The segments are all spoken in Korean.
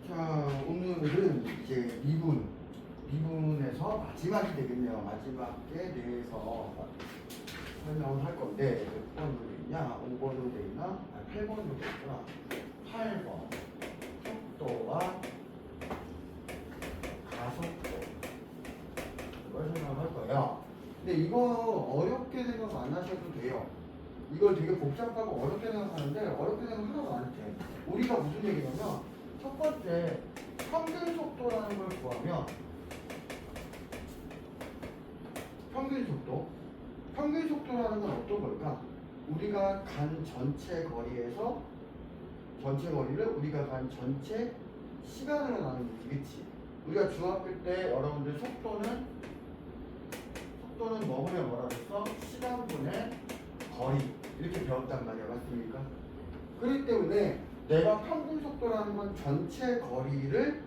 자, 오늘은 이제 미분에서 마지막이 되겠네요. 마지막에 대해서 설명을 할 건데 몇 번으로 돼 있냐? 5번으로 돼 있나? 8번으로 돼 있구나. 8번 속도와 가속도 이걸 설명할 거예요. 근데 이거 어렵게 생각 안 하셔도 돼요. 이걸 되게 복잡하고 어렵게 생각하는데 어렵게 생각 하나도 안 해도 돼. 우리가 무슨 얘기냐면 첫 번째 평균 속도라는 걸 구하면 평균 속도라는 건 어떤 걸까? 우리가 간 전체 거리에서 전체 거리를 우리가 간 전체 시간으로 나누는 거지, 그치? 우리가 중학교 때 여러분들 속도는 먹으면 뭐라 그랬어? 시간분의 거리 이렇게 배웠단 말이야, 맞습니까? 그렇기 때문에 내가 평균 속도라는 건 전체 거리를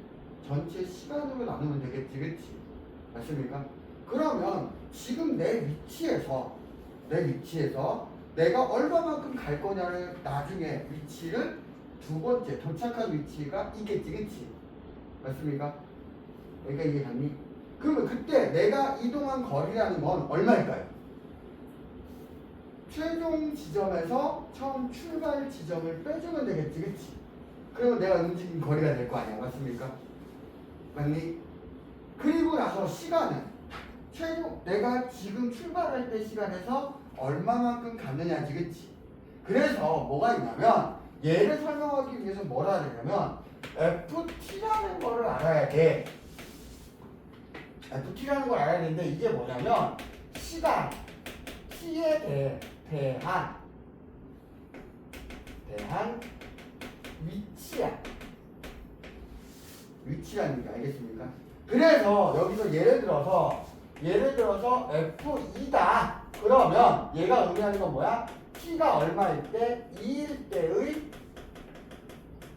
전체 시간으로 나누면 되겠지, 그치? 맞습니까? 그러면 지금 내 위치에서 내가 얼마만큼 갈 거냐를 나중에 위치를 두 번째 도착한 위치가 있겠지, 그치? 맞습니까? 여기가 이해갔니? 그러면 그때 내가 이동한 거리라는 건 얼마일까요? 최종 지점에서 처음 출발 지점을 빼주면 되겠지, 그치? 그러면 내가 움직인 거리가 될 거 아니야, 맞습니까? 맞니? 그리고 나서 시간은 최종 내가 지금 출발할 때 시간에서 얼마만큼 갔느냐지, 그치? 그래서 뭐가 있냐면 얘를 설명하기 위해서 뭘 알아야 되냐면 FT라는 거를 알아야 돼. FT라는 걸 알아야 되는데 이게 뭐냐면 시간 T에 대한 위치라는 게 알겠습니까? 그래서 여기서 예를 들어서 F2다 그러면 얘가 의미하는 건 뭐야? T가 얼마일 때 2일 때의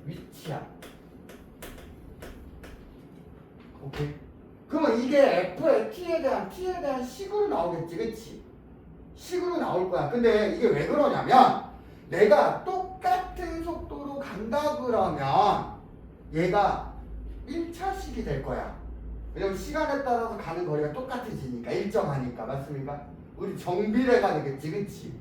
위치야. 오케이? 그러면 이게 F의 T에 대한 식으로 나오겠지, 그치? 식으로 나올 거야. 근데 이게 왜 그러냐면 내가 똑같은 속도로 간다 그러면 얘가 1차식이 될 거야. 왜냐면 시간에 따라서 가는 거리가 똑같아지니까 일정하니까, 맞습니까? 우리 정비례가 되겠지, 그치?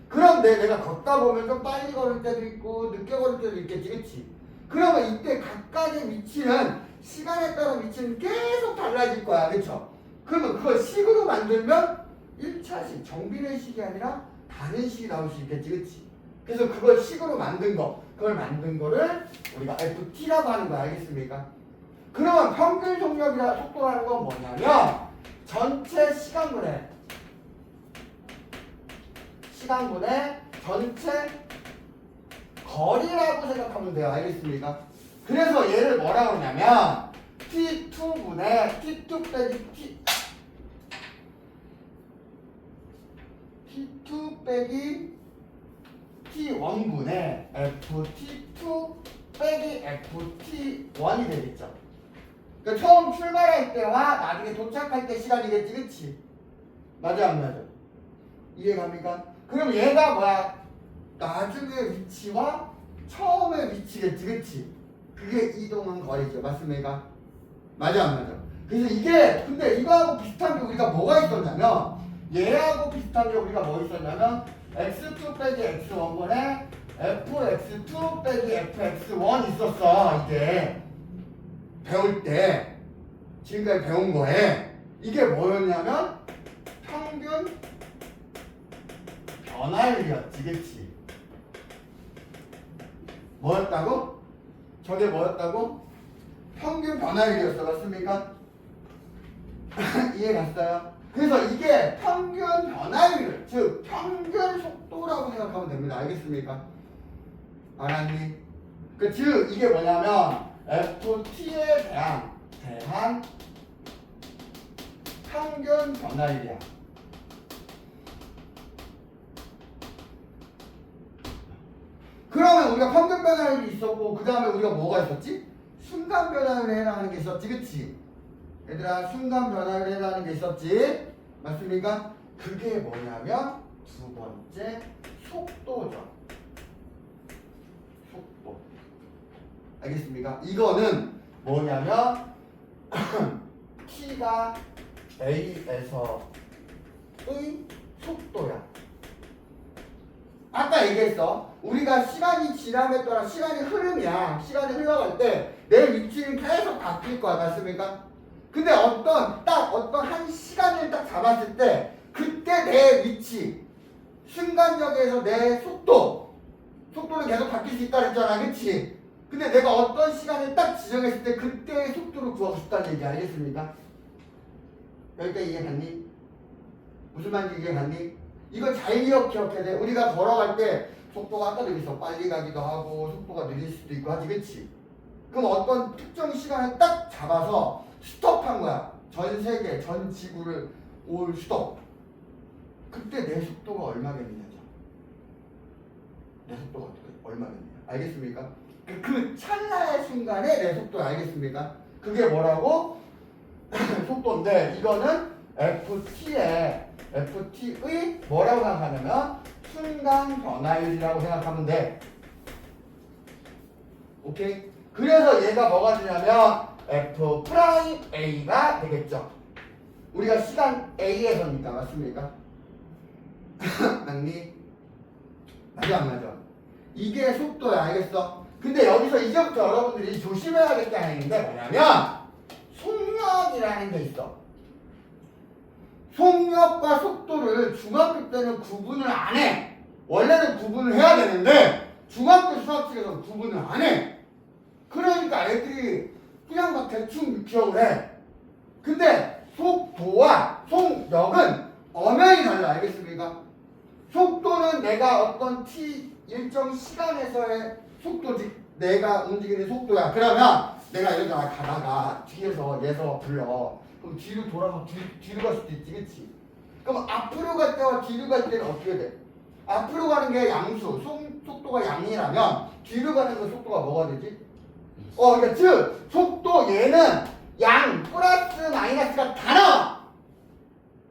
그런데 내가 걷다 보면 좀 빨리 걸을 때도 있고 늦게 걸을 때도 있겠지, 그치? 그러면 이때 각각의 위치는 시간에 따라 위치는 계속 달라질 거야, 그쵸? 그러면 그걸 식으로 만들면 1차식, 정비례식이 아니라 다른 식이 나올 수 있겠지, 그치? 그래서 그걸 식으로 그걸 만든 거를 우리가 FT라고 하는 거야, 알겠습니까? 그러면 평균 속도라는 건 뭐냐면 전체 시간분의 전체 거리라고 생각하면 돼요, 알겠습니까? 그래서 얘를 뭐라고 하냐면 T2분의 T2 빼기 T2 빼기 T1분의 FT2 빼기 FT1이 되겠죠. 그러니까 처음 출발할 때와 나중에 도착할 때 시간이겠지, 그치? 맞아 안 맞아? 이해갑니까? 그럼 얘가 뭐야? 나중에 위치와 처음의 위치겠지, 그치? 그게 이동한 거리죠, 맞습니까? 맞아 안 맞아? 그래서 이게 근데 이거하고 비슷한 게 우리가 뭐가 있었냐면 얘하고 비슷한 게 우리가 뭐 있었냐면 x2 빼기 x1분의 fx2 빼기 fx1 있었어. 이게 배울 때 지금까지 배운 거에 이게 뭐였냐면 평균 변화율이었지, 그치? 뭐였다고? 저게 뭐였다고? 평균 변화율이었어, 맞습니까? 이해 갔어요? 그래서 이게 평균 변화율, 즉 평균 속도라고 생각하면 됩니다. 알겠습니까? 알았니? 즉 이게 뭐냐면 FT에 대한 평균 변화율이야. 그러면 우리가 평균 변화율이 있었고 그 다음에 우리가 뭐가 있었지? 순간 변화율에 해당하는 게 있었지, 그치? 얘들아 순간 변화율에 해당하는 게 있었지? 맞습니까? 그게 뭐냐면 두 번째 속도죠. 속도. 알겠습니까? 이거는 뭐냐면 t가 a에서의 속도야. 아까 얘기했어. 우리가 시간이 지남에 따라 시간의 흐름이야. 시간이 흘러갈 때 내 위치는 계속 바뀔 거야. 맞습니까? 근데 어떤 한 시간을 딱 잡았을 때 그때 내 위치, 순간적에서 내 속도는 계속 바뀔 수 있다 그랬잖아. 그치? 근데 내가 어떤 시간을 딱 지정했을 때 그때의 속도를 구하고 싶다는 얘기 알겠습니까? 여기까지 이해 갔니? 무슨 말인지 이해 갔니? 이거 잘 기억해야 돼. 우리가 걸어갈 때 속도가 아까도 얘기했어. 빨리 가기도 하고 속도가 느릴 수도 있고 하지. 그치? 그럼 어떤 특정 시간을 딱 잡아서 스톱한 거야. 전 세계, 전 지구를 올 스톱. 그때 내 속도가 얼마겠느냐죠. 내 속도가 얼마겠느냐. 알겠습니까? 그 찰나의 순간에 내 속도 알겠습니까? 그게 뭐라고? 속도인데 이거는 FT의 뭐라고 생각하냐면 순간 변화율이라고 생각하면 돼. 오케이? 그래서 얘가 뭐가 되냐면 F 프라임 A가 되겠죠. 우리가 시간 A에서니까 맞습니까? 맞니? 맞아 안 맞아? 이게 속도야. 알겠어? 근데 여기서 이제부터 여러분들이 조심해야 될 게 하나인데 뭐냐면 속력이라는 게 있어. 속력과 속도를 중학교 때는 구분을 안 해. 원래는 구분을 해야 되는데 중학교 수학책에서는 구분을 안 해. 그러니까 애들이 그냥 막 대충 기억을 해. 근데 속도와 속력은 엄연히 달라. 알겠습니까? 속도는 내가 어떤 일정 시간에서의 속도지. 내가 움직이는 속도야. 그러면 내가 예를 들어 가다가 뒤에서 얘서 불러. 그럼 뒤로 돌아서 뒤로 갈 수도 있지. 그치? 그럼 앞으로 갈 때와 뒤로 갈 때는 어떻게 돼? 앞으로 가는 게 양수, 속도가 양이라면 뒤로 가는 건 속도가 뭐가 되지? 그러니까 즉 속도 얘는 양 플러스 마이너스가 다 나와.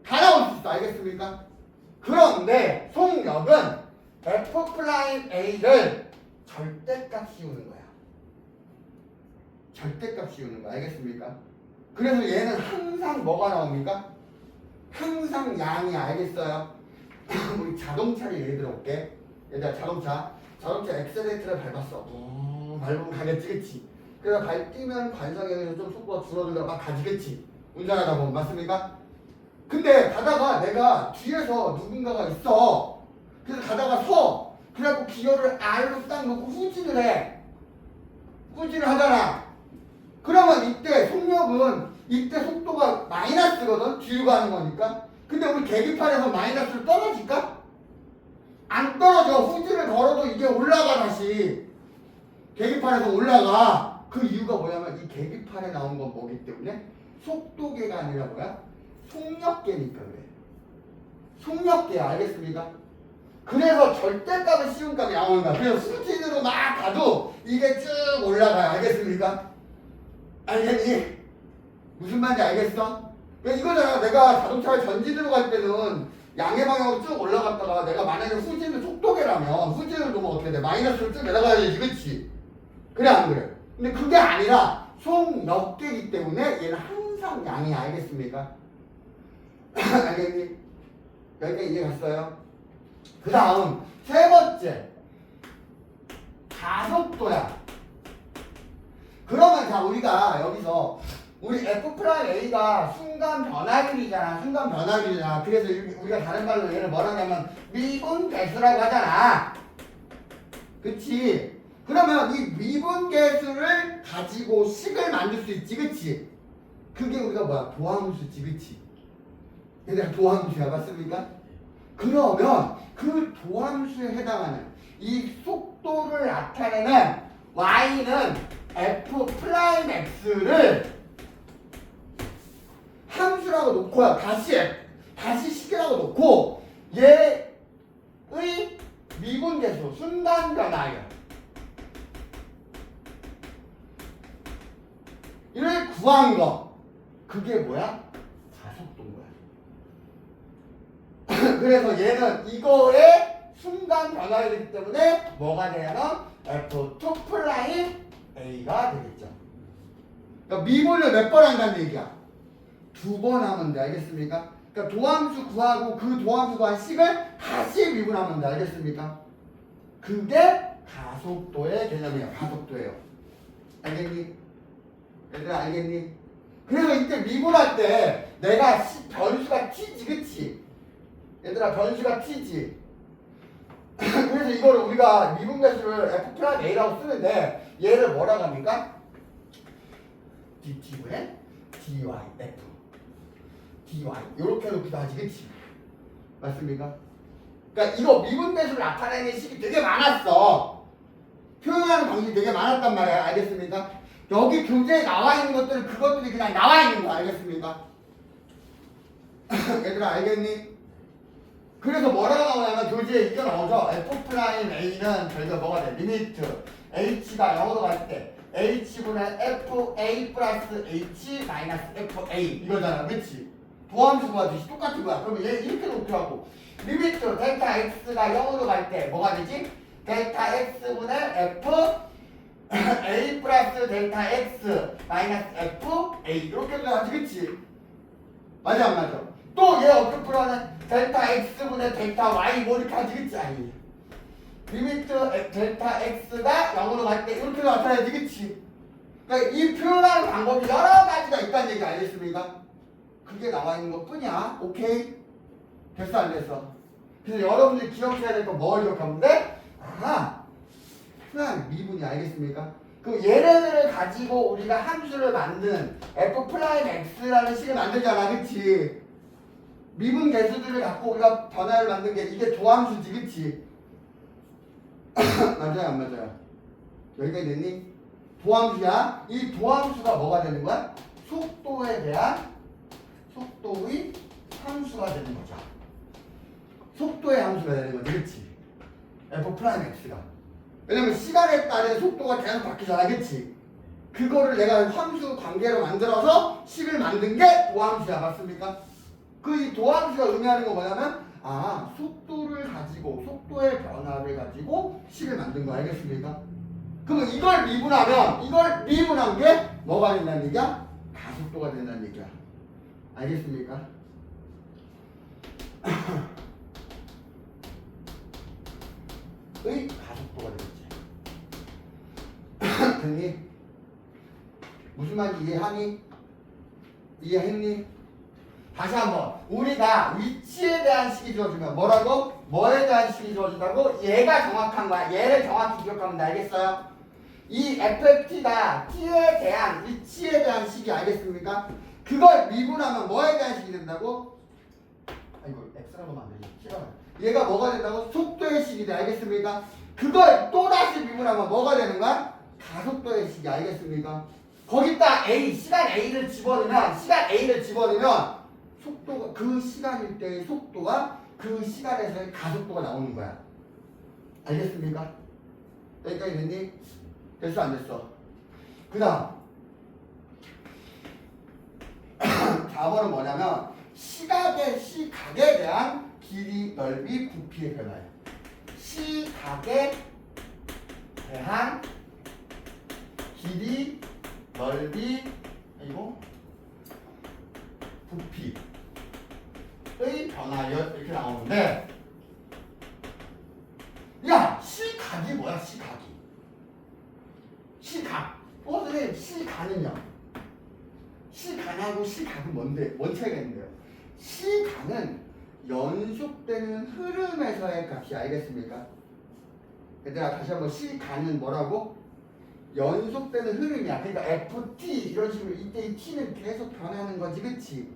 다 나올 수 있어. 알겠습니까? 그런데 속력은 F 프라임 A를 절대값 씌우는 거야. 절대값 씌우는 거야. 알겠습니까? 그래서 얘는 항상 뭐가 나옵니까? 항상 양이. 알겠어요? 우리 자동차를 예를 들어볼게. 얘들아 자동차 엑셀레이터를 밟았어. 밟으면 가겠지. 그치? 그래서 밟으면 관성에서 좀 속도가 줄어들다가 막 가지겠지. 운전하다 보면. 맞습니까? 근데 가다가 내가 뒤에서 누군가가 있어. 그래서 가다가 서. 그래갖고 기어를 R로 딱 놓고 후진을 해. 후진을 하잖아. 그러면 이때 속도가 마이너스거든. 뒤로 가는 거니까. 근데 우리 계기판에서 마이너스로 떨어질까? 안 떨어져. 후진을 걸어도 이게 올라가. 다시 계기판에서 올라가. 그 이유가 뭐냐면 이 계기판에 나온 건 뭐기 때문에 속도계가 아니라 뭐야? 속력계니까 그래. 속력계야. 알겠습니까? 그래서 절대값을 씌운 값이 나오는 거야. 그래서 후진으로 막 가도 이게 쭉 올라가요. 알겠습니까? 알겠니? 무슨 말인지 알겠어? 이거잖아. 내가 자동차를 전진으로 갈 때는 양의 방향으로 쭉 올라갔다가 내가 만약에 후진을 속도계라면 후진을 놓으면 어떻게 돼? 마이너스로 쭉 내려가야 되지. 그치? 그래 안 그래? 근데 그게 아니라 속력계이기 때문에 얘는 항상 양이. 알겠습니까? 알겠니? 여기까지 이해 갔어요? 그 다음 세 번째 가속도야. 그러면 자 우리가 여기서 우리 F'A가 순간 변화율이잖아. 그래서 우리가 다른 말로 얘를 뭐라 하냐면 미분 계수라고 하잖아. 그치? 그러면 이 미분 계수를 가지고 식을 만들 수 있지. 그치? 그게 우리가 뭐야? 도함수지. 그치? 얘들아 도함수야. 맞습니까? 그러면 그 도함수에 해당하는 이 속도를 나타내는 y는 f 프라임 x를 함수라고 놓고요. 다시 식이라고 놓고 얘의 미분계수 순간 변화율 이를 구한 거. 그게 뭐야? 가속도인 거야. 그래서 얘는 이거의 순간 변화율이기 때문에 뭐가 되냐면 F2 프라임 A가 되겠죠. 그러니까 미분을 몇 번 한다는 얘기야? 2번 하면 돼. 알겠습니까? 그러니까 도함수 구하고 그 도함수 구한 식을 다시 미분하면 돼. 알겠습니까? 그게 가속도의 개념이에요. 가속도예요. 알겠니? 얘들아 알겠니? 그래서 이때 미분할 때 내가 변수가 t지 그치? 얘들아 변수가 t지. 그래서 이걸 우리가 미분 배수를 f 플러스 a라고 쓰는데 얘를 뭐라고 합니까? dt분의 dy f dy 이렇게 놓기도 하지 그치? 맞습니까? 그러니까 이거 미분 배수를 나타내는 식이 되게 많았어. 표현하는 방식이 되게 많았단 말이야. 알겠습니까? 여기 교재에 나와 있는 것들은 그것들이 그냥 나와 있는 거야. 알겠습니까? 얘들아 알겠니? 그래서 뭐라고 나오냐면 교재에 이게 나오죠. F'A는 저희가 뭐가 돼? 리미트 H가 0으로 갈 때 H분의 FA 플러스 H 마이너스 FA 이거잖아. 그치? 도함수 구하듯이 똑같은 거야. 그러면 얘 이렇게 놓더라고. 리미트 델타 X가 0으로 갈 때 뭐가 되지? 델타 X분의 F A 플러스 델타 X 마이너스 FA 이렇게 들어가지. 그치? 맞아 안 맞아? 또 얘 어떻게 풀어내? 델타 X분의 델타 Y 뭐 이렇게 하지. 그치? 아니 리미트 델타 X가 0으로 갈 때 이렇게 나타나야지. 그치? 그러니까 이 표현하는 방법이 여러 가지가 있다는 얘기 알겠습니까? 그게 나와 있는 것 뿐이야. 오케이? 됐어 안 됐어? 그래서 여러분들이 기억해야 될 건 뭘 기억하면 돼? 아하 그냥 미분이 알겠습니까? 그 얘네들을 가지고 우리가 함수를 만든 f 프라임 x라는 식을 만들잖아. 그치? 미분 개수들을 갖고 우리가 변화를 만든 게 이게 도함수지. 그치? 맞아요 안 맞아요? 여기까지 됐니? 도함수야. 이 도함수가 뭐가 되는 거야? 속도에 대한 속도의 함수가 되는 거죠. 속도의 함수가 되는 거지. 그치? f 프라임 x가. 왜냐면 시간에 따른 속도가 계속 바뀌잖아. 그치? 그거를 내가 함수 관계로 만들어서 식을 만든 게 도함수야. 맞습니까? 그 이 도함수가 의미하는 거 뭐냐면 속도를 가지고 속도의 변화를 가지고 식을 만든 거 알겠습니까? 그러면 이걸 미분한 게 뭐가 된다는 얘기야? 가속도가 된다는 얘기야. 알겠습니까? 의 가속도가 되겠지. 됐니? 무슨 말인지 이해하니? 이해했니? 다시 한번 우리가 위치에 대한 식이 주어지면 뭐라고? 뭐에 대한 식이 주어진다고? 얘가 정확한 거야. 얘를 정확히 기억하면 돼. 알겠어요? 이 FFT가 T에 대한 위치에 대한 식이 알겠습니까? 그걸 미분하면 뭐에 대한 식이 된다고? 이거 X라고 만들지. 싫어요. 얘가 뭐가 된다고? 속도의 식이 돼. 알겠습니까? 그걸 또다시 미분하면 뭐가 되는 거야? 가속도의 식이. 알겠습니까? 거기다 A, 시간 A를 집어넣으면 속도가 그 시간일 때의 속도가 그 시간에서의 가속도가 나오는 거야. 알겠습니까? 여기까지 됐니? 됐어 안 됐어? 그 다음 4번은 뭐냐면 시각에 대한 길이, 넓이, 부피의 변화예요. 시각에 대한 길이, 넓이, 그리고 부피의 변화 이렇게 나오는데 야 시각이 뭐야? 시각 선생님 시간은요? 시간하고 시각은 뭔 차이가 있는데요? 시간은 연속되는 흐름에서의 값이. 알겠습니까? 얘들아 다시 한번 시간은 뭐라고? 연속되는 흐름이야. 그러니까 FT 이런 식으로 이때 이 T는 계속 변하는 거지. 그치?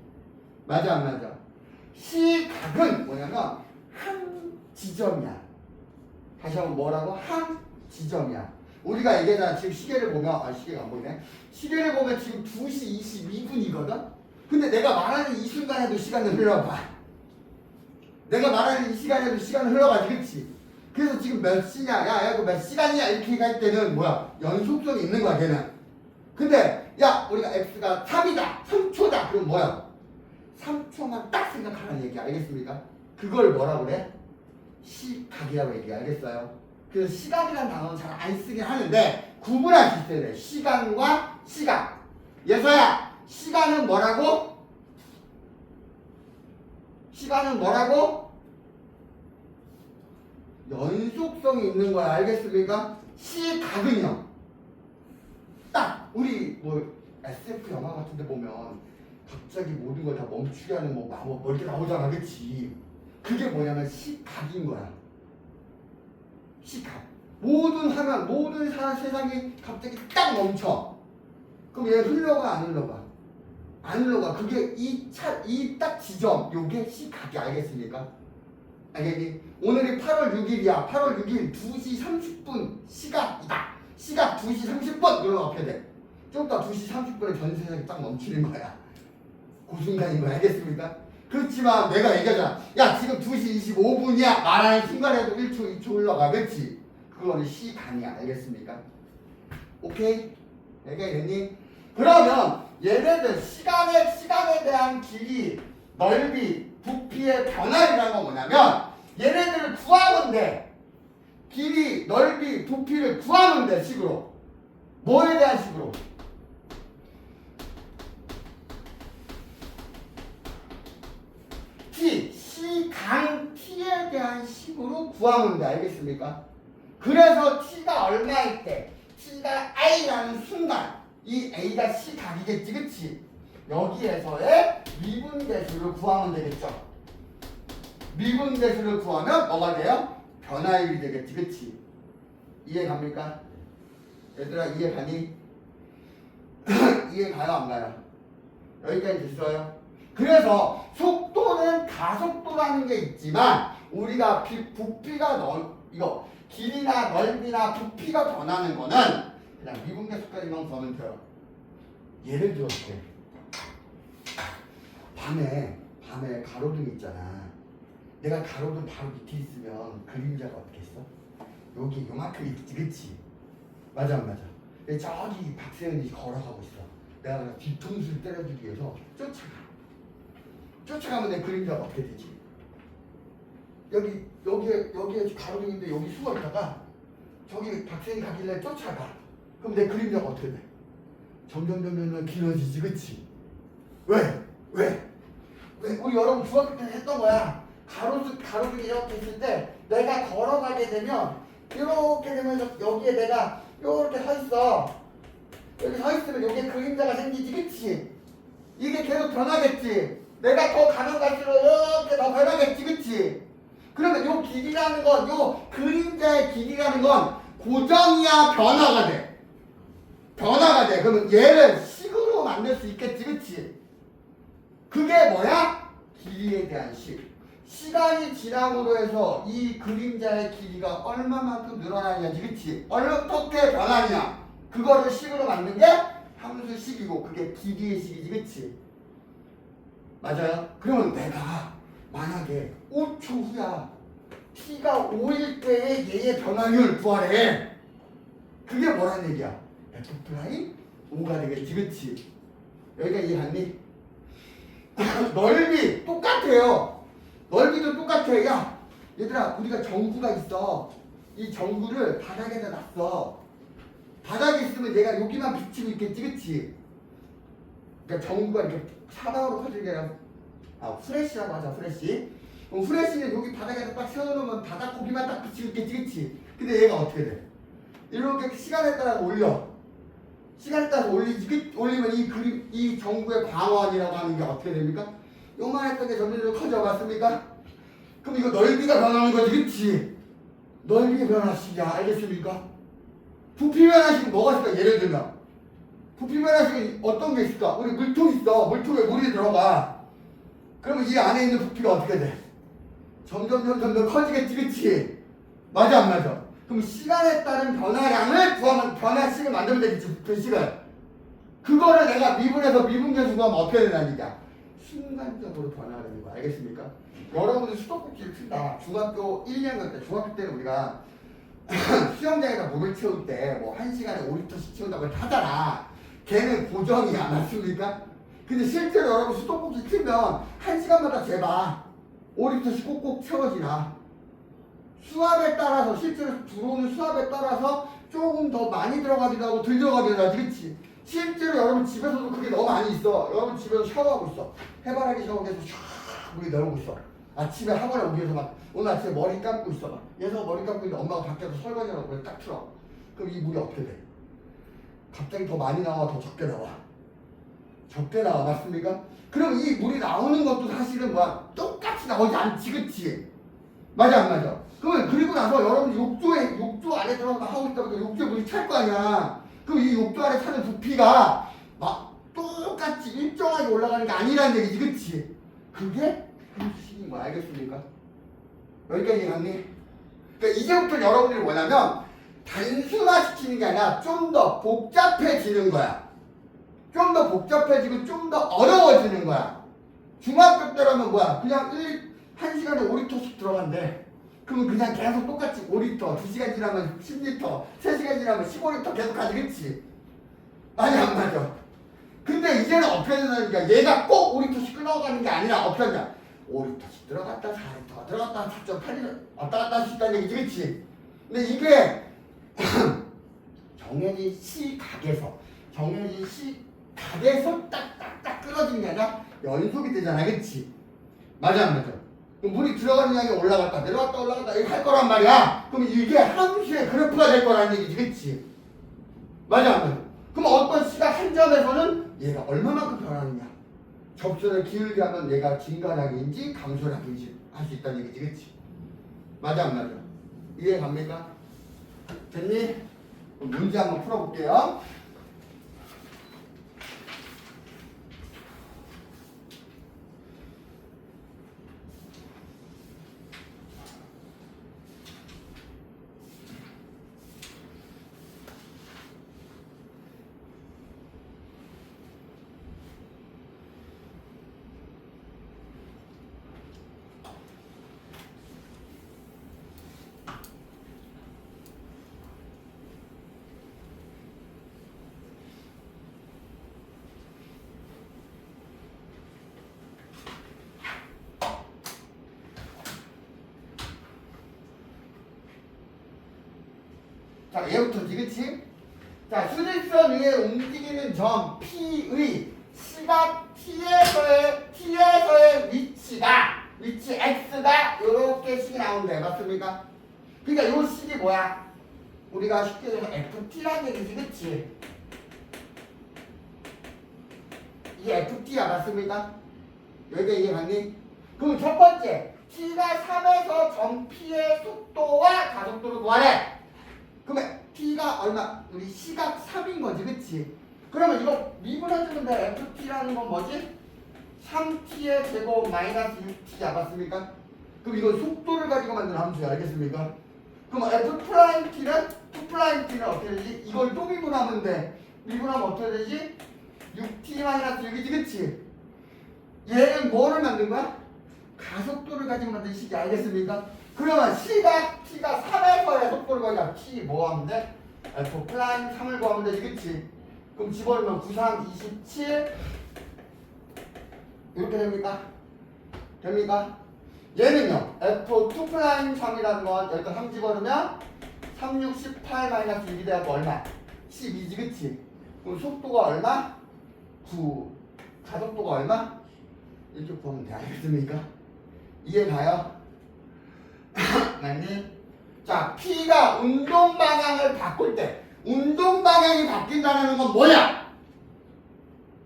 맞아 안 맞아? 시각은 뭐냐면 한 지점이야. 다시 한번 뭐라고? 한 지점이야. 우리가 얘기하잖아. 지금 시계를 보면 시계가 안 보이네. 시계를 보면 지금 2시 22분이거든? 근데 내가 말하는 이 순간에도 시간을 흘러봐. 내가 말하는 이 시간에도 시간을 흘러가지. 그치? 그래서 지금 몇 시냐? 야 이거 몇 시간이야? 이렇게 할 때는 뭐야? 연속성이 있는 거야 걔는. 근데 야 우리가 x가 3이다 3초다 그럼 뭐야? 3초만 딱 생각하라는 얘기. 알겠습니까? 그걸 뭐라고 그래? 시각이라고 얘기해. 알겠어요? 그래서 시각이라는 단어는 잘 안 쓰긴 하는데 구분할 수 있어야 돼. 시간과 시각. 예서야, 시간은 뭐라고? 시간은 뭐라고? 연속성이 있는 거야. 알겠습니까? 시각은요. 딱 우리 뭐 SF 영화 같은 데 보면 갑자기 모든 걸 다 멈추게 하는 뭐 이렇게 나오잖아. 그치? 그게 뭐냐면 시각인 거야. 시각. 모든 화면, 모든 세상이 갑자기 딱 멈춰. 그럼 얘 흘러가 안 흘러가? 안 흘러가. 그게 이 딱 지점, 요게 시각이. 알겠습니까? 알겠니? 오늘이 8월 6일이야. 8월 6일 2시 30분 시각이다. 시각 2시 30분! 그러면 어떻게 돼? 좀 더 2시 30분에 전 세상이 딱 멈추는 거야. 그 순간인 거야. 알겠습니까? 그렇지만 내가 얘기하잖아. 야, 지금 2시 25분이야. 말하는 순간에도 1초, 2초 흘러가. 그렇지? 그거는 시간이야. 알겠습니까? 오케이? 얘기했니? 그러면 얘네들 시간에 대한 길이, 넓이, 부피의 변화이라는 건 뭐냐면 얘네들을 구하면 돼. 길이, 넓이, 부피를 구하면 돼. 식으로. 뭐에 대한 식으로? t, 시간 t에 대한 식으로 구하면 돼. 알겠습니까? 그래서 t가 얼마일 때 t가 i라는 순간 이 a가 시각이겠지. 그치? 여기에서의 미분계수를 구하면 되겠죠. 미분계수를 구하면 뭐가 돼요? 변화율이 되겠지. 그치? 이해 갑니까? 얘들아 이해 가니? 이해 가요 안 가요? 여기까지 됐어요? 그래서 속도는 가속도라는 게 있지만 우리가 부피가 이거 길이나 넓이나 부피가 변하는 거는 그냥 미분계수까지만 구하면 돼요. 예를 들어볼게. 밤에 가로등 있잖아. 내가 가로등 바로 밑에 있으면 그림자가 어떻게 있어? 여기 요만큼 있지. 그치? 맞아 안 맞아? 저기 박세현이 걸어가고 있어. 내가 뒤통수를 때려주기 위해서 쫓아가면 내 그림자가 어떻게 되지? 여기에 가로등인데 여기 숨어 있다가 저기 박세현이 가길래 쫓아가. 그럼 내 그림자가 어떻게 돼? 점점 길어지지. 그치? 왜? 우리 여러분 중학교 때 했던 거야. 가로등이 이렇게 있을 때 내가 걸어가게 되면 이렇게 되면서 여기에 내가 이렇게 서 있어. 여기 서 있으면 여기에 그림자가 생기지. 그치? 이게 계속 변하겠지. 내가 더 가면 갈수록 이렇게 더 변하겠지. 그치? 그러면 요 길이라는 건, 요 그림자의 길이라는 건 고정이야 변화가 돼. 변화가 돼. 그러면 얘를 식으로 만들 수 있겠지. 그치? 그게 뭐야? 길이에 대한 식. 시간이 지남으로 해서 이 그림자의 길이가 얼마만큼 늘어나냐지. 그치? 어떻게 변하냐. 그거를 식으로 만든 게 함수식이고 그게 길이의 식이지. 그치? 맞아요? 그러면 내가 만약에 5초 후야 t가 5일 때의 얘의 변화율 구하래. 그게 뭐란 얘기야? f' 5가 되겠지. 그치? 여기가 이해갔니? 넓이 똑같아요. 넓이도 똑같아. 야 얘들아 우리가 전구가 있어. 이 전구를 바닥에다 놨어. 바닥에 있으면 얘가 여기만 비치고 있겠지. 그치? 그러니까 전구가 이렇게 사방으로 퍼지게 프레쉬라고 하자. 프레쉬. 그럼 프레쉬는 여기 바닥에다 딱 세워놓으면 바닥 고기만 딱 비치고 있겠지. 그치? 근데 얘가 어떻게 돼? 이렇게 시간에 따라 올려. 시간에 따라서 올리면 이 전구의 광원이라고 하는 게 어떻게 됩니까? 요만했던 게 점점 커져. 맞습니까? 그럼 이거 넓이가 변하는 거지. 그치? 넓이 변화식이야. 알겠습니까? 부피 변화식은 뭐가 있을까? 예를 들면 부피 변화식은 어떤 게 있을까? 우리 물통 있어. 물통에 물이 들어가. 그러면 이 안에 있는 부피가 어떻게 돼? 점점 커지겠지. 그치? 맞아 안 맞아? 그럼 시간에 따른 변화량을 구하면 변화식을 만들면 되겠지. 부피식을. 그거를 내가 미분해서 미분계수 구하면 어떻게 되냐니까 순간적으로 변화되는 거. 알겠습니까? 여러분들 수도꼭지를 튼다. 중학교 1학년 때, 중학교 때는 우리가 수영장에다 물을 채울 때 뭐 1시간에 5리터씩 채운다고 하잖아. 걔는 고정이야. 맞습니까? 근데 실제로 여러분 수도꼭지 틀면 1시간마다 재봐. 5리터씩 꼭꼭 채워지나. 수압에 따라서 실제로 들어오는 수압에 따라서 조금 더 많이 들어가기도 하고 덜 들어가기도 하지. 그치? 실제로 여러분 집에서도 그게 너무 많이 있어. 여러분 집에서 샤워하고 있어. 해바라기 샤워기에서 샥 물이 나오고 있어. 아침에 학원에 오기 위해서 막 오늘 아침에 머리 감고 있어. 막 얘서 머리 감고 있는데 엄마가 밖에서 설거지하라고 그래 딱 틀어. 그럼 이 물이 어떻게 돼? 갑자기 더 많이 나와, 더 적게 나와? 적게 나와, 맞습니까? 그럼 이 물이 나오는 것도 사실은 뭐야? 똑같이 나오지 않지, 그치? 맞아, 안 맞아? 그러면 그리고 나서 여러분 욕조 안에 들어가서 하고 있다 보니까 욕조에 물이 찰 거 아니야. 그럼 이 욕조 안에 차는 부피가 막 똑같이 일정하게 올라가는 게 아니라는 얘기지, 그치? 그게 형식인 거 알겠습니까? 여기까지 이해갔니? 그러니까 이제부터 여러분들이 뭐냐면 단순화시키는 게 아니라 좀 더 복잡해지는 거야. 좀 더 복잡해지고 좀 더 어려워지는 거야. 중학교 때라면 뭐야? 그냥 1시간에 5리터씩 들어간대. 그러면 그냥 계속 똑같이 5리터, 2시간 지나면 10리터, 3시간 지나면 15리터 계속 가지, 그치? 많이 안 맞아. 근데 이제는 어떻게 되냐니까 얘가 꼭 5리터씩 끊어가는 게 아니라 어떻게 하냐? 5리터씩 들어갔다 4리터 들어갔다 4.8리터 왔다 갔다 할 수 있다는 얘기지, 그치? 근데 이게 정해진 시각에서 딱딱딱 끊어지는 게 아니라 연속이 되잖아, 그치? 맞아 안 맞아? 그럼 물이 들어가는 양이 올라갔다 내려갔다 올라갔다 이렇게 할 거란 말이야. 그럼 이게 함수의 그래프가 될 거라는 얘기지, 그치? 맞아 안 맞아? 그럼 어떤 시각 한 점에서는 얘가 얼마만큼 변하느냐, 접선을 기울게 하면 얘가 증가량인지 감소량인지 할 수 있다는 얘기지, 그치? 맞아 안 맞아? 이해 갑니까? 됐니? 그럼 문제 한번 풀어볼게요. 자, 얘부터지, 그치? 자, 수직선 위에 움직이는 점 P의 시각 T에서의 위치 X가 요렇게 식이 나온대, 맞습니까? 그러니까 요 식이 뭐야? 우리가 쉽게 얘기해서 FT라는 얘기지, 그치? 이게 FT야, 맞습니까? 여기가 이해갔니? 그럼 첫 번째, T가 3에서 점 P의 속도와 가속도를 구하래. 그러면 T가 얼마? 우리 시각 3인 거지, 그치? 그러면 이거 미분해주면 돼. FT라는 건 뭐지? 3T의 제곱 마이너스 6T야, 맞습니까? 그럼 이건 속도를 가지고 만든 함수야, 알겠습니까? 그럼 F'T는 2'T는 어떻게 되지? 이걸 또 미분하면 돼. 미분하면 어떻게 되지? 6T 마이너스 6이지, 그치? 얘는 뭐를 만든 거야? 가속도를 가지고 만든 식이, 알겠습니까? 그러면 시각 T가 3에서의 속도를 구하자. T 뭐 하면 돼? F'3을 구하면 되지, 그치? 그럼 집어넣으면 9, 3, 27 이렇게 됩니까? 됩니까? 얘는요, F'2'3이라는 건 여기다 3 집어넣으면 3, 6, 18 마이너스 6이 돼갖고 얼마? 12지, 그치? 그럼 속도가 얼마? 9. 가속도가 얼마? 이렇게 구하면 돼, 알겠습니까? 이해가요? 맞니? 자, P가 운동 방향을 바꿀 때 운동 방향이 바뀐다는 건 뭐야?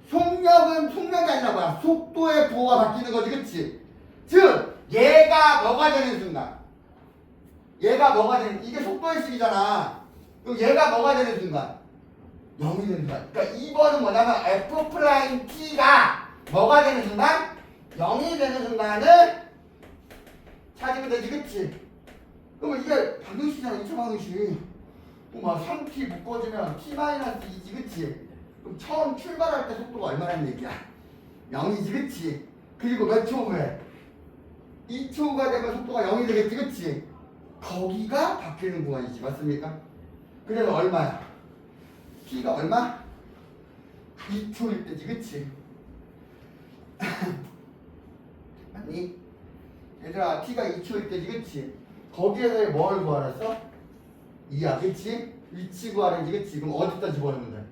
속력이 아니라 뭐야? 속도의 부호가 바뀌는 거지, 그치? 즉, 얘가 뭐가 되는 순간? 이게 속도의 식이잖아. 그럼 얘가 뭐가 되는 순간? 0이 되는 순간. 그러니까 2번은 뭐냐면 F'T가 뭐가 되는 순간? 0이 되는 순간을 찾으면 되지, 그치? 그러면 이게 방정식이잖아, 2차 방정식. 막 3t 묶어주면 t-2지, 그치? 그럼 처음 출발할 때 속도가 얼마라는 얘기야? 0이지, 그치? 그리고 몇 초 후에? 2초 후가 되면 속도가 0이 되겠지, 그치? 거기가 바뀌는 구간이지, 맞습니까? 그래서 얼마야? t가 얼마? 2초일 때지, 그치? 아니? 얘들아, t가 2초일 때지, 그치? 거기에서 뭘 구하랬어? 2야, 그치? 위치 구하는지, 그치? 그럼 어디다 집어넣으면 돼?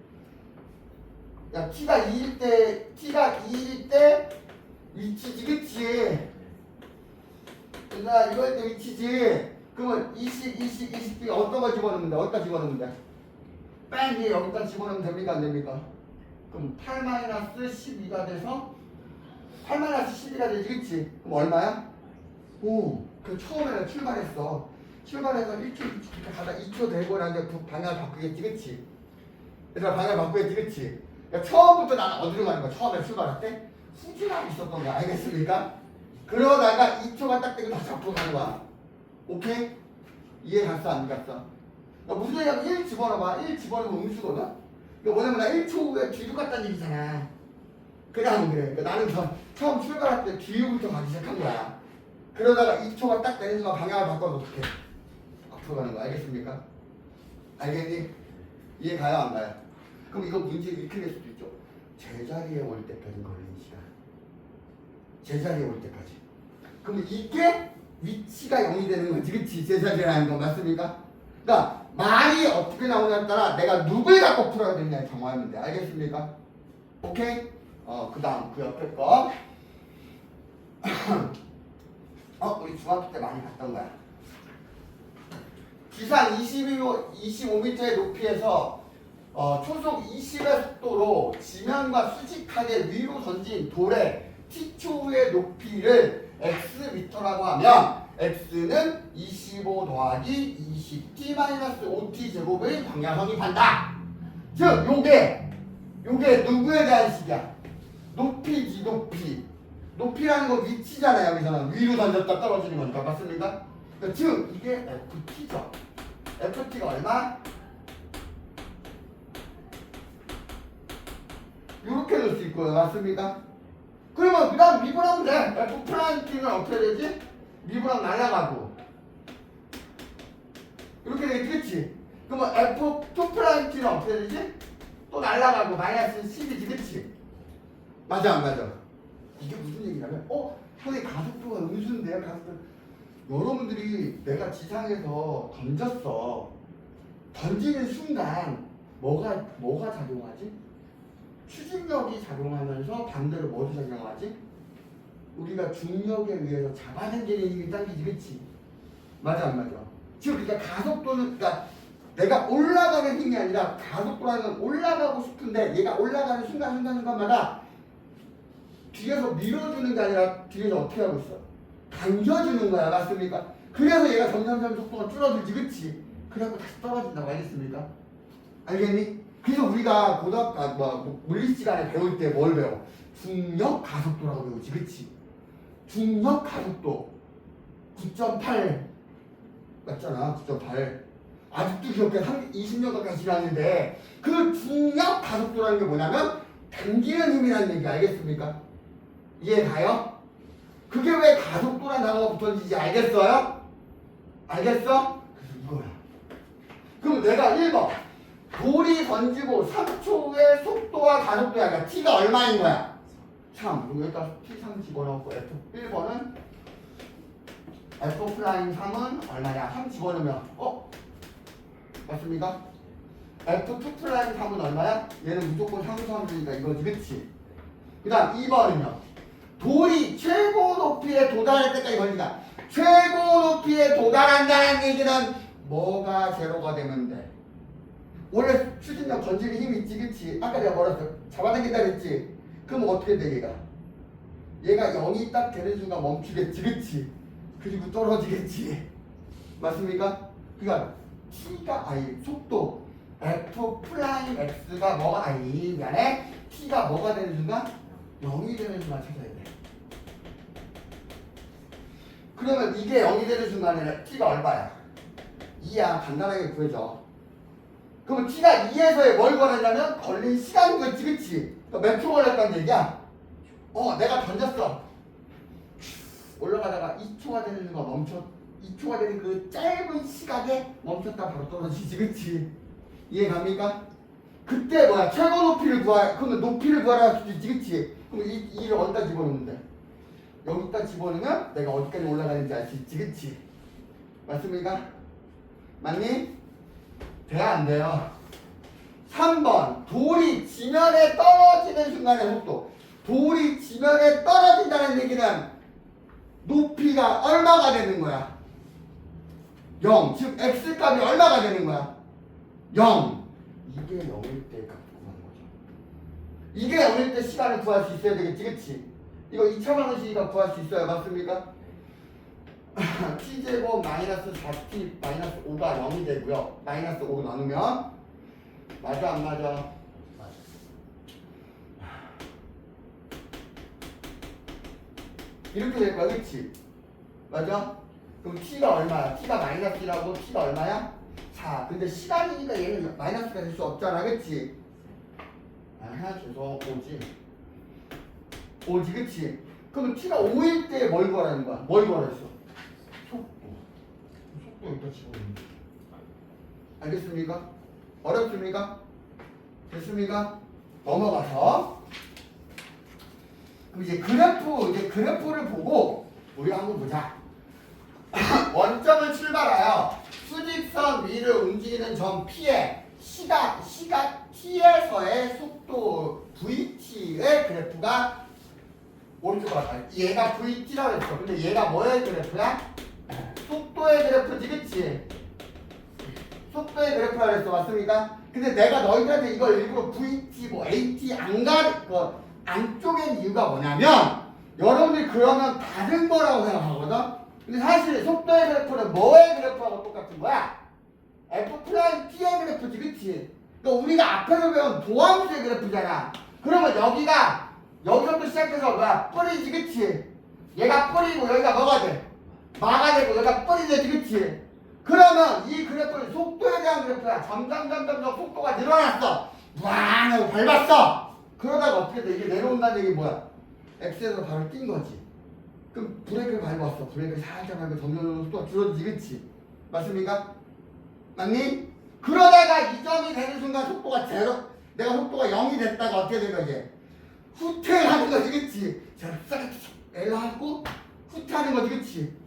야 t가 2일 때 위치지 그치? 나 이거 할 때 위치지. 그러면 20 어떤 거 집어넣으면 돼? 어디다 집어넣으면 돼? 뺑이 여기다 집어넣으면 됩니까? 안 됩니까? 그럼 8-12가 돼서 8-12가 되지 그치? 그럼 얼마야? 오, 그 처음에는 출발해서 1초 이렇게 가다 2초 되고 나서 그 방향을 바꾸겠지 그치? 얘들아 방향을 바꾸겠지 그치? 그러니까 처음부터 나는 어디로 가는 거야? 처음에 출발할 때? 후진하고 있었던 거야 알겠습니까? 그러다가 2초가 딱 되고 다시 앞으로 가는 거야 오케이? 이해 갔어 안 갔어? 그러니까 무슨 얘기냐면 1 집어넣어봐 1 집어넣으면 음수거든? 그러니까 뭐냐면 나 1초 후에 뒤로 갔다는 얘기잖아 그냥 그래 그러니까 나는 처음 출발할 때 뒤로부터 가기 시작한 거야 그러다가 2초가 딱 되는 순간 방향을 바꿔서 어떻게 앞으로 가는 거야 알겠습니까? 알겠니? 이해 가요 안 가요? 그럼 이거 문제 이렇게 될 수도 있죠 제자리에 올 때까지 걸리는 시간 제자리에 올 때까지 그럼 이게 위치가 0이 되는 거지 그치? 제자리라는 거 맞습니까? 그러니까 말이 어떻게 나오냐에 따라 내가 누굴 갖고 풀어야 되느냐에 정하면 돼 알겠습니까? 오케이? 그 다음 그 옆에 거 우리 중학교 때 많이 봤던 거야 지상 25m의 높이에서 초속 20의 속도로 지면과 수직하게 위로 던진 돌의 t초 후의 높이를 xm라고 하면 x는 25 더하기 20t-5t 제곱의 방향성이 반다. 즉 요게 누구에 대한 식이야? 높이지 높이. 높이라는 거 위치잖아요. 여기서는 위로 던졌다 떨어지는 거니까 맞습니까? 그러니까 즉 이게 ft죠. ft가 얼마? 이렇게 넣을 수 있고요. 맞습니까? 그러면 그 다음 미분하면 돼. f 프라임 t는 어떻게 되지? 미분하면 날아가고 이렇게 되겠지 그치? 그러면 f2 프라임 t는 어떻게 되지? 또 날아가고 마이너스 10이지 그치? 맞아 안 맞아? 이게 무슨 얘기냐면 형이 가속도가 음수인데요 가속도 여러분들이 내가 지상에서 던졌어 던지는 순간 뭐가 작용하지? 추진력이 작용하면서 반대로 뭐도 작용하지? 우리가 중력에 의해서 잡아당기는 힘이 당기지 그치? 맞아 안 맞아? 지금 그러니까 가속도는 그러니까 내가 올라가는 힘이 아니라 가속도라는 건 올라가고 싶은데 얘가 올라가는 순간마다 뒤에서 밀어주는 게 아니라 뒤에서 어떻게 하고 있어? 당겨주는 거야 맞습니까? 그래서 얘가 점점 속도가 줄어들지 그치? 그래갖고 다시 떨어진다고 알겠습니까? 알겠니? 그래서 우리가 고등학교 물리 시간에 배울 때 뭘 배워? 중력 가속도라고 배우지 그치? 중력 가속도 9.8 맞잖아 9.8 아직도 기억해 20년 가까이 지났는데 그 중력 가속도라는 게 뭐냐면 당기는 힘이라는 얘기 알겠습니까? 이해 가요? 그게 왜 가속도라는 단어가 붙었는지 알겠어요? 알겠어? 그래서 이거야 그럼 내가 1번 돌이 던지고 3초 후에 속도와 가속도야 그러니까 t가 얼마인 거야? 3 그럼 여기다 t3 집어넣고 f1번은 f'3은 얼마냐? 3 집어넣으면 맞습니까? f2'3은 얼마야? 얘는 무조건 상수함수니까 이거지 그치? 그 다음 2번은요 돌이 최고 높이에 도달할 때까지 걸린다 최고 높이에 도달한다는 얘기는 뭐가 제로가 되면 돼? 원래 추진력 던지는 힘이 있지 그치? 아까 내가 뭐라 했어? 잡아당긴다 그랬지? 그럼 어떻게 돼 얘가 0이 딱 되는 순간 멈추겠지 그치? 그리고 떨어지겠지 맞습니까? 그러니까 t가 속도 f'(x가) 뭐가 미안해 t가 뭐가 되는 순간? 0이 되는 순간 찾아야 돼 그러면 이게 0이 되는 순간에 t가 얼마야? 2야 간단하게 구해줘 그러면 t가 2에서의 뭘 걸었냐면 걸린 시간인 거지 그치? 몇 초 걸렸다는 얘기야? 내가 던졌어 올라가다가 2초가 되는 순간 멈춰 2초가 되는 그 짧은 시간에 멈췄다 바로 떨어지지 그치? 이해 갑니까? 그때 뭐야 최고 높이를 그러면 높이를 구하라 할 수도 있지 그치? 그럼 이를 어디다 집어넣는데? 여기다 집어넣으면 내가 어디까지 올라가는지 알 수 있지 그치? 맞습니까? 맞니? 돼야 안 돼요? 3번 돌이 지면에 떨어지는 순간의 속도. 돌이 지면에 떨어진다는 얘기는 높이가 얼마가 되는 거야? 0. 즉 x값이 얼마가 되는 거야? 0. 이게 0일 때 값 구하는 거죠. 이게 0일 때 시간을 구할 수 있어야 되겠지, 그치? 이거 2차 방정식이니까 구할 수 있어요. 맞습니까? t제곱 마이너스 4t 마이너스 5가 0이 되고요. 마이너스 5로 나누면 맞아 안 맞아? 맞아. 이렇게 될 거야, 그치? 맞아? 그럼 t가 얼마야? t가 마이너스 1하고 t가 얼마야? 4. 근데 시간이니까 얘는 마이너스가 될 수 없잖아, 그치? 아하, 죄송, 5지. 5지, 그치? 그럼 t가 5일 때 뭘 구하라는 거야? 뭘 구하랬어? 속도. 속도 여기다 집어넣는. 알겠습니까? 어렵습니까? 됐습니까? 넘어가서 그럼 이제 그래프를 보고 우리 한번 보자. 원점을 출발하여 수직선 위를 움직이는 점 P에 시각 T에서의 속도 VT의 그래프가 오른쪽으로 가요. 얘가 VT라고 했어. 근데 얘가 뭐의 그래프야? 속도의 그래프지, 그치? 속도의 그래프라고 했어. 맞습니까? 근데 내가 너희들한테 이걸 일부러 VT, 뭐 AT 안 쪼갠 이유가 뭐냐면 여러분들이 그러면 다른 거라고 생각하거든? 근데 사실 속도의 그래프는 뭐의 그래프하고 똑같은 거야? F'T의 그래프지, 그치? 그러니까 우리가 앞에서 배운 도함수의 그래프잖아. 그러면 여기서부터 시작해서 뭐야? 뿌리지, 그치? 얘가 뿌리고 여기가 뭐가 돼? 마가 되고 여기가 뿌리 되지, 그치? 그러면 이 그래프는 속도에 대한 그래프야. 점점 속도가 늘어났어. 무한 하고 밟았어. 그러다가 어떻게 돼? 이게 내려온다는 얘기 뭐야? X에서 바로 뛴 거지. 그럼 브레이크를 밟았어. 브레이크를 살짝 밟고 점점 속도가 줄어들지, 그치? 맞습니까? 맞니? 그러다가 이 점이 되는 순간 속도가 제로, 내가 속도가 0이 됐다가 어떻게 된 거지? 후퇴하는 거지, 그치? 자, 싹 L 하고 후퇴하는 거지, 그치?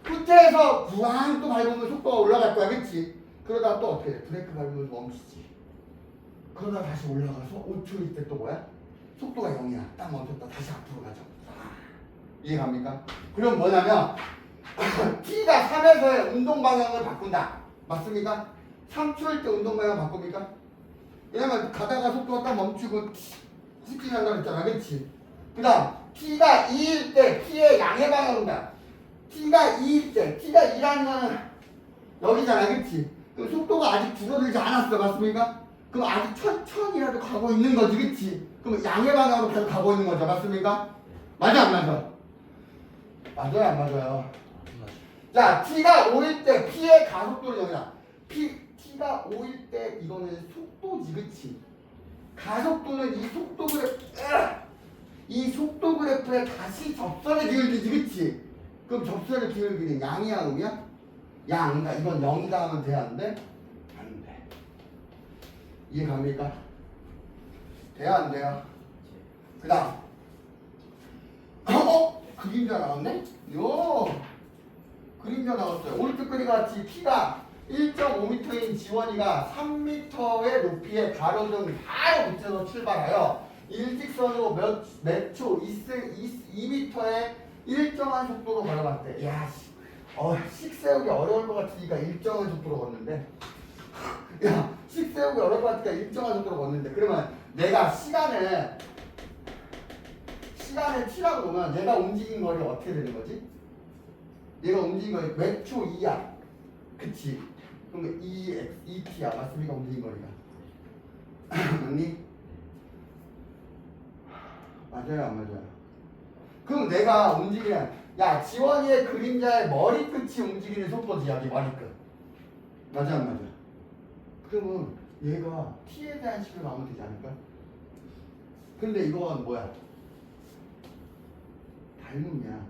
후퇴해서 부항 또 밟으면 속도가 올라갈 거야, 그치? 그러다가 또 어떻게 돼? 브레이크 밟으면 멈추지. 그러다 다시 올라가서 5초 있을 때 또 뭐야? 속도가 0이야. 딱 멈췄다. 다시 앞으로 가죠. 이해갑니까? 그럼 뭐냐면 T가 3에서의 운동 방향을 바꾼다. 맞습니까? 3초일 때 운동 방향 바꿉니까? 왜냐면 가다가 속도가 딱 멈추고 후진한다 그랬잖아, 그치? 그 다음 T가 2일 때 T의 양의 방향으로 가. T가 2일 때, T가 2라는 거는 여기잖아, 그치? 그럼 속도가 아직 줄어들지 않았어, 맞습니까? 그럼 아직 천천히라도 가고 있는 거지, 그치? 그럼 양의 방향으로 계속 가고 있는 거죠, 맞습니까? 맞아, 안 맞아? 맞아요, 안 맞아요? 자, T가 5일 때 P의 가속도는 여기다. T가 5일 때 이거는 속도지, 그치? 가속도는 이 속도 그래프에 다시 접선을 기울이지, 그치? 그럼 접선을 기울이는 양이야, 음이야? 양. 그러니까 이건 0이다 하면 돼야 안 돼? 안 돼. 이해 갑니까? 돼야 안 돼요? 그 다음. 그림자 나왔네? 그림자 나왔어요. 오른쪽 같이 P가 1.5m인 지원이가 3m의 높이의 가로등 바로 밑에서 출발하여 일직선으로 몇 초, 2m의 일정한 속도로 걸어갔대. 야, 식 세우기 어려울 것 같으니까 일정한 속도로 걷는데. 야, 식 세우기 어려울 것 같으니까 일정한 속도로 걷는데. 그러면 내가 시간을 t라고 보면 얘가 움직인 거리가 어떻게 되는 거지? 얘가 움직인 거리 몇 초 2야. 그치? 그러면 2t야. 맞습니까? 움직인 거리가. 맞니? 맞아요, 안 맞아요? 그럼 내가 움직이는, 야, 지원이의 그림자의 머리끝이 움직이는 속도지, 여기 머리끝. 맞아, 안 맞아? 그러면 얘가 t에 대한 식을 나오면 되지 않을까? 근데 이건 뭐야? 닮음이야.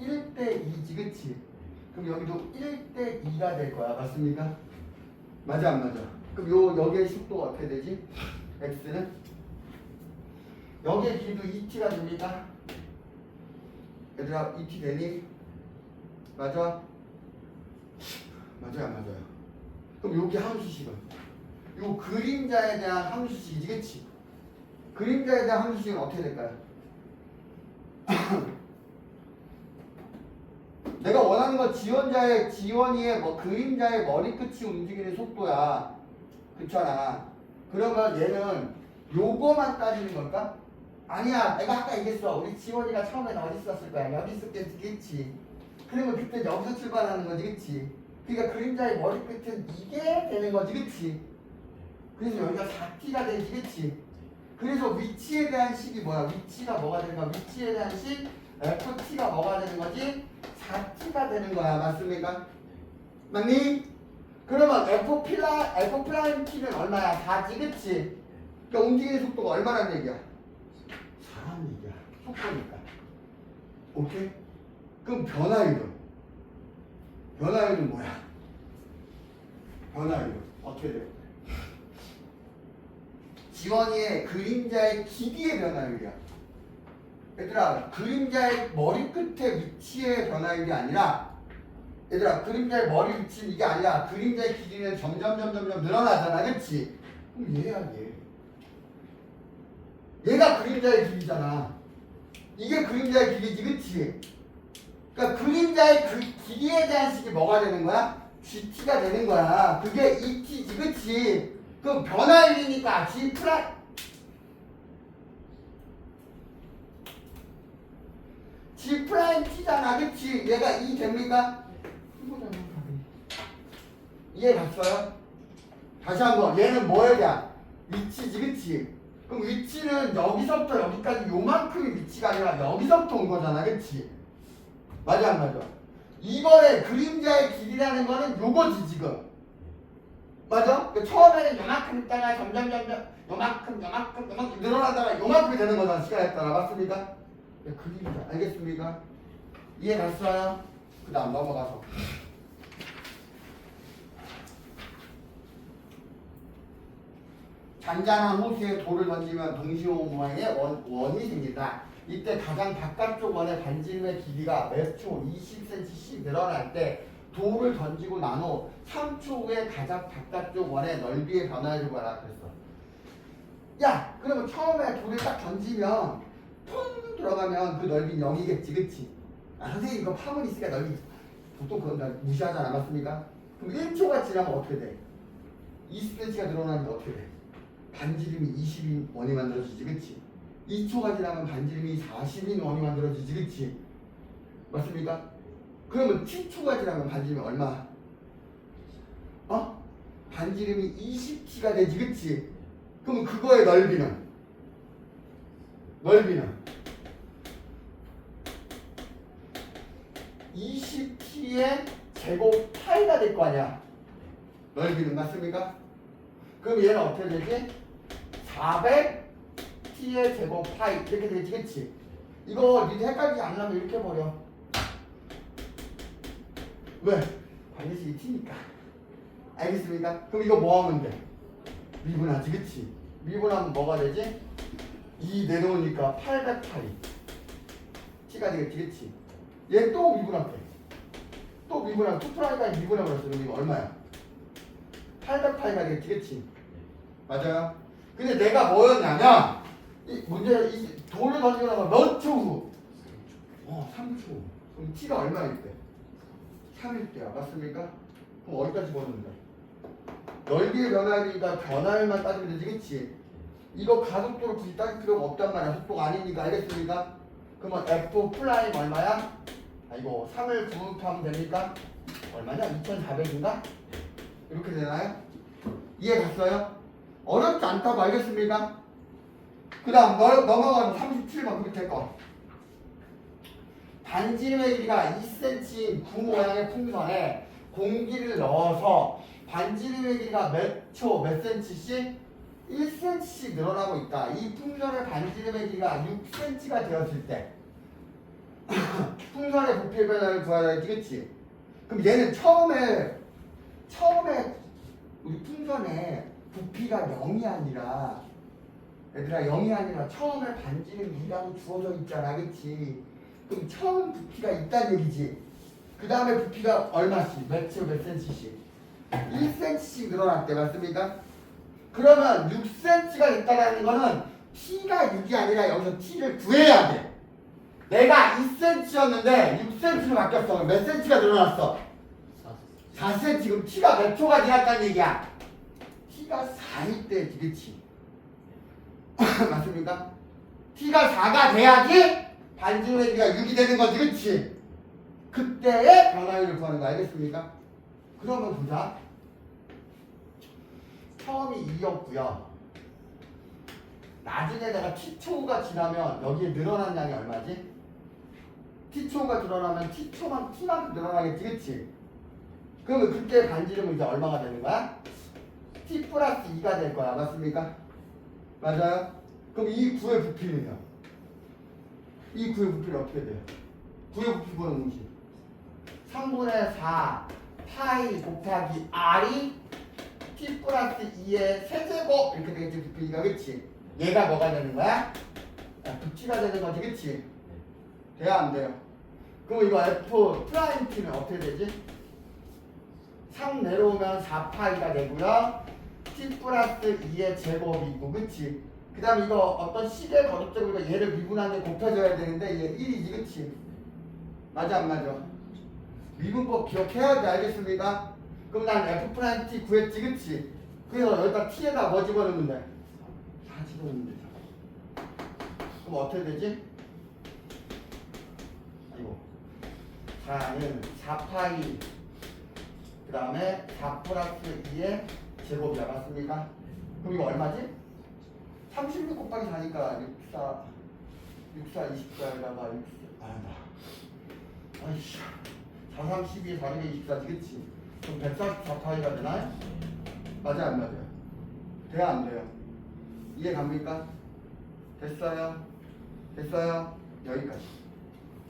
1대 2지, 그치? 그럼 여기도 1대 2가 될 거야, 맞습니까? 맞아, 안 맞아? 그럼 여기의 속도가 어떻게 되지? x는? 여기의 길이도 2t가 됩니까? 얘들아, 2t 되니? 맞아? 맞아요, 안 맞아요? 그럼 여기 함수식은? 요 그림자에 대한 함수식이지, 그치? 그림자에 대한 함수식은 어떻게 될까요? 내가 원하는 건 지원이의 뭐 그림자의 머리끝이 움직이는 속도야. 그렇잖아. 그러면 얘는 요거만 따지는 걸까? 아니야. 내가 아까 얘기했어. 우리 지원이가 처음에 어디 있었을 거야? 여기 있었겠지. 그러면 그때 여기서 출발하는 거지, 그치? 그러니까 그림자의 머리끝은 이게 되는 거지, 그치? 그래서 여기가 4t가 되지, 그치? 그래서 위치에 대한 식이 뭐야? 위치가 뭐가 되는 거야? 위치에 대한 식 ft가 뭐가 되는 거지? 4t가 되는 거야. 맞습니까? 맞니? 그러면 f t는 얼마야? 4지, 그치? 그러니까 움직이는 속도가 얼마란 얘기야? 4란 얘기야. 속도니까. 오케이? 그럼 변화율은? 변화율은 뭐야? 변화율 어떻게 돼요? 지원이의 그림자의 길이의 변화율이야. 얘들아, 그림자의 머리끝의 위치의 변화율이 아니라, 얘들아, 그림자의 머리 위치는 이게 아니라 그림자의 길이는 점점 늘어나잖아, 그치? 그럼 얘야, 얘. 얘가 그림자의 길이잖아. 이게 그림자의 길이지, 그치? 그러니까 그림자의 그 길이에 대한 식이 뭐가 되는 거야? GT가 되는 거야. 그게 ET지, 그치? 그럼 변화율이니까 G 프라임 T잖아, 그치? 얘가 E 됩니까? 이해 갔어요? 다시 한번 얘는 뭐에 대한? 위치지, 그치? 그럼 위치는 여기서부터 여기까지 요만큼의 위치가 아니라 여기서부터 온 거잖아, 그치? 맞아 안 맞아? 이번에 그림자의 길이라는 거는 요거지 지금. 맞아? 그 처음에는 요만큼 있다가 점점 요만큼 늘어나다가 요만큼이 되는 거잖아, 시간에 따라. 맞습니까? 그림자. 알겠습니까? 이해 갔어요? 그 다음 넘어가서 잔잔한 호수에 돌을 던지면 동시호 모양의 원이 생긴다. 이때 가장 바깥쪽 원의 반지름의 길이가 몇 초 20cm씩 늘어날 때 돌을 던지고 난 후 3초 후에 가장 바깥쪽 원의 넓이의 변화를 보라 그랬어. 야, 그러면 처음에 돌을 딱 던지면 풍 들어가면 그 넓이는 0이겠지, 그치? 아, 선생님 이거 파문 있으니까 넓이 보통 그건 무시하잖아, 맞습니까? 그럼 1초가 지나면 어떻게 돼? 20cm가 늘어나면 어떻게 돼? 반지름이 20인 원이 만들어지지, 그치? 2초가 지나면 반지름이 40인 원이 만들어지지, 그치? 맞습니까? 그러면 t초가 지나면 반지름이 얼마? 반지름이 20t가 되지, 그치? 그럼 그거의 넓이는 20t의 제곱 파이가 될 거 아니야? 넓이는. 맞습니까? 그럼 얘는 어떻게 되지? 400t의 제곱 파이 이렇게 되지, 그치? 이거 니들 헷갈리지 않으면 이렇게 해버려. 왜? 반드시 t니까. 알겠습니까? 그럼 이거 뭐 하면 돼? 미분하지, 그치? 미분하면 뭐가 되지? 2 내려오니까 800파이 t가 되겠지, 그치? 얘 또 미분할게. 또 미분하면 2프라임까지 미분해버렸어. 그럼 이거 얼마야? 800파이가 되겠지, 그치? 맞아요? 근데 내가 뭐였냐면 이 돌을 던지고 나면 몇 초 후? 3초. 그럼 t가 얼마일 때? 3일 때야. 맞습니까? 그럼 어디까지 보는데? 넓이의 변화율이니까 변화율만 따지면 되지, 그치? 이거 가속도를 굳이 따질 필요가 없단 말이야. 속도가 아니니까. 알겠습니까? 그러면 f 프라임 얼마야? 이거 3을 구입하면 됩니까? 얼마냐? 2400인가? 이렇게 되나요? 이해 갔어요? 어렵지 않다고. 알겠습니까? 그 다음 넘어가면 37번 그 밑에 거. 반지름의 길이가 2cm인 구 모양의 풍선에 공기를 넣어서 반지름의 길이가 몇 초, 몇 cm씩? 1cm씩 늘어나고 있다. 이 풍선의 반지름의 길이가 6cm가 되었을 때 풍선의 부피의 변화를 구하라, 그치? 그럼 얘는 처음에 우리 풍선의 부피가 0이 아니라, 얘들아 0이 아니라 처음에 반지름 2라고 주어져 있잖아, 그치? 그럼 처음 부피가 있다는 얘기지. 그 다음에 부피가 얼마씩? 몇 초, 몇 cm씩? 1cm씩 늘어났대. 맞습니까? 그러면 6cm가 있다라는 거는 t가 6이 아니라 여기서 t를 구해야 돼. 내가 2cm였는데 6cm로 바뀌었어. 몇 cm가 늘어났어? 4cm. 그럼 t가 몇 초가 지났다는 얘기야? t가 4일 때지, 그치? 맞습니까? t가 4가 돼야지 반지름의 길이가 6이 되는 거지, 그치? 그때의 변화율을 구하는 거 알겠습니까? 그러면 보자. 처음이 2였고요. 나중에 내가 t초가 지나면 여기에 늘어난 양이 얼마지? t초가 늘어나면 t만큼 늘어나겠지, 그치? 그러면 그때 반지름은 이제 얼마가 되는 거야? t 플러스 2가 될 거야, 맞습니까? 맞아요? 그럼 이 구의 부피는요? 이 구의 부피는 어떻게 돼요? 구의 부피 보는 공식 3분의 4 파이 곱하기 r이 t 플러스 2의 세제곱 이렇게 되겠지, 부피가, 그치? 얘가 뭐가 되는 거야? 부피가 되는 거지, 그치? 돼야 안 돼요? 그럼 이거 f 프라임 t는 어떻게 되지? 3 내려오면 4파이가 되고요. t 플러스 2의 제곱이고, 그치? 그 다음 이거 어떤 식의 거듭적으로 얘를 미분하는 게 곱해져야 되는데 얘 1이지, 그치? 맞아 안 맞아? 미분법 기억해야 돼, 알겠습니까? 그럼 난 f 프라임 t 구했지, 그치? 그래서 여기다 t에다 뭐 집어넣는데? 4 집어넣는데. 그럼 어떻게 되지? 이거 4는 4파이 그 다음에 4 플러스 2의 제곱이야, 맞습니까? 그럼 이거 얼마지? 36 곱하기 4니까 64 24에다가 64 아이씨 4, 3, 12, 4, 2, 24지, 그치? 그럼 144파이가 되나요? 맞아 안 맞아요? 돼야 안 돼요? 이해 갑니까? 됐어요? 됐어요? 여기까지.